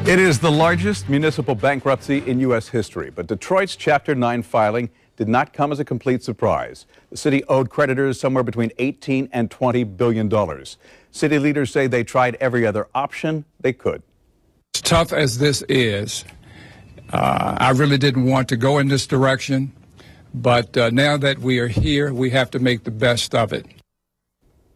It is the largest municipal bankruptcy in U.S. history, but Detroit's Chapter 9 filing did not come as a complete surprise. The city owed creditors somewhere between $18 and $20 billion. City leaders say they tried every other option they could. As tough as this is, I really didn't want to go in this direction, but now that we are here, we have to make the best of it.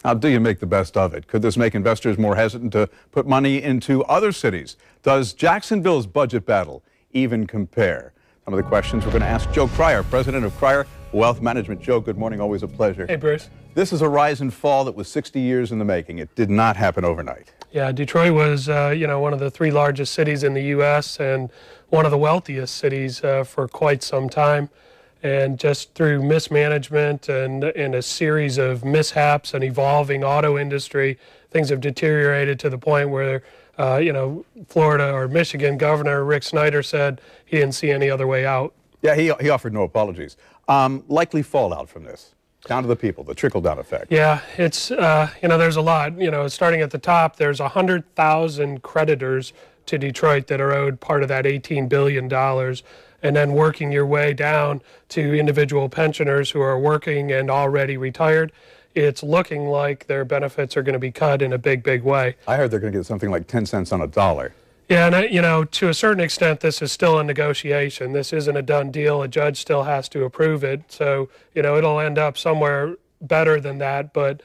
How do you make the best of it? Could this make investors more hesitant to put money into other cities? Does Jacksonville's budget battle even compare? Some of the questions we're going to ask Joe Cryer, president of Cryer Wealth Management. Joe, good morning. Always a pleasure. Hey, Bruce. This is a rise and fall that was 60 years in the making. It did not happen overnight. Yeah, Detroit was, one of the three largest cities in the U.S. and one of the wealthiest cities for quite some time. And just through mismanagement and a series of mishaps and evolving auto industry, things have deteriorated to the point where, Florida or Michigan Governor Rick Snyder said he didn't see any other way out. Yeah, he offered no apologies. Likely fallout from this, down to the people, the trickle-down effect. Yeah, it's, there's a lot. Starting at the top, there's 100,000 creditors to Detroit that are owed part of that $18 billion. And then working your way down to individual pensioners who are working and already retired, it's looking like their benefits are going to be cut in a big, big way. I heard they're going to get something like 10 cents on a dollar. Yeah, and to a certain extent, this is still a negotiation. This isn't a done deal. A judge still has to approve it. So, it'll end up somewhere better than that. But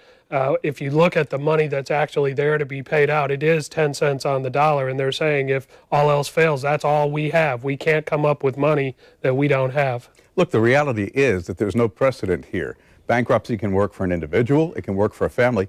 if you look at the money that's actually there to be paid out, it is 10 cents on the dollar. And they're saying if all else fails, that's all we have. We can't come up with money that we don't have. Look, the reality is that there's no precedent here. Bankruptcy can work for an individual. It can work for a family.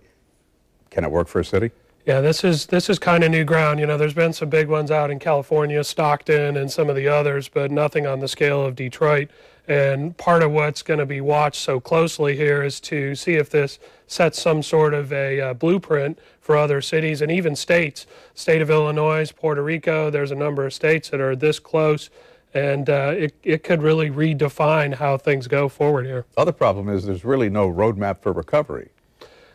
Can it work for a city? Yeah, this is kind of new ground. There's been some big ones out in California, Stockton, and some of the others, but nothing on the scale of Detroit. And part of what's going to be watched so closely here is to see if this sets some sort of a blueprint for other cities and even states. State of Illinois, Puerto Rico, there's a number of states that are this close, and it could really redefine how things go forward here. The other problem is there's really no roadmap for recovery.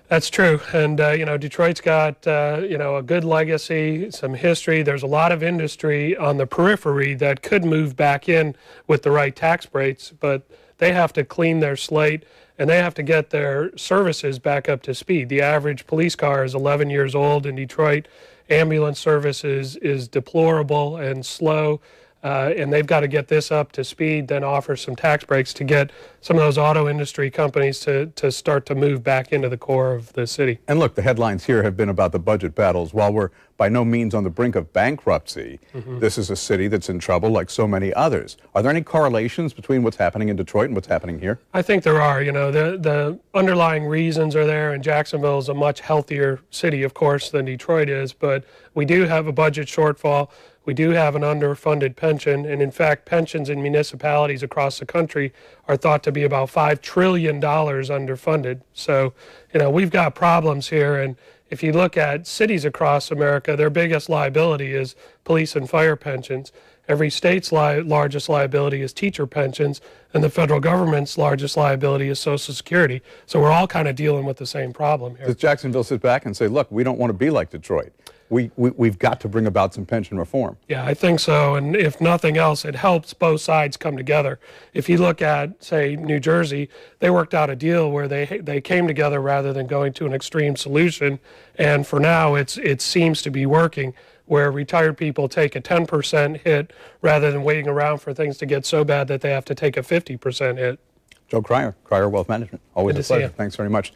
That's true, and Detroit's got a good legacy, some history. There's a lot of industry on the periphery that could move back in with the right tax breaks, but they have to clean their slate and they have to get their services back up to speed. The average police car is 11 years old in Detroit. Ambulance service is deplorable and slow. And they've got to get this up to speed, then offer some tax breaks to get some of those auto industry companies to start to move back into the core of the city. And look, the headlines here have been about the budget battles. While we're by no means on the brink of bankruptcy, this is a city that's in trouble like so many others. Are there any correlations between what's happening in Detroit and what's happening here? I think there are. The underlying reasons are there, and Jacksonville is a much healthier city, of course, than Detroit is, but we do have a budget shortfall. We do have an underfunded pension, and in fact, pensions in municipalities across the country are thought to be about $5 trillion underfunded. So, we've got problems here, and if you look at cities across America, their biggest liability is police and fire pensions. Every state's largest liability is teacher pensions, and the federal government's largest liability is Social Security. So we're all kind of dealing with the same problem here. Does Jacksonville sit back and say, look, we don't want to be like Detroit? We've got to bring about some pension reform. Yeah, I think so. And if nothing else, it helps both sides come together. If you look at, say, New Jersey, they worked out a deal where they came together rather than going to an extreme solution. And for now, it seems to be working, where retired people take a 10% hit rather than waiting around for things to get so bad that they have to take a 50% hit. Joe Cryer, Cryer Wealth Management. Always a pleasure. Thanks very much.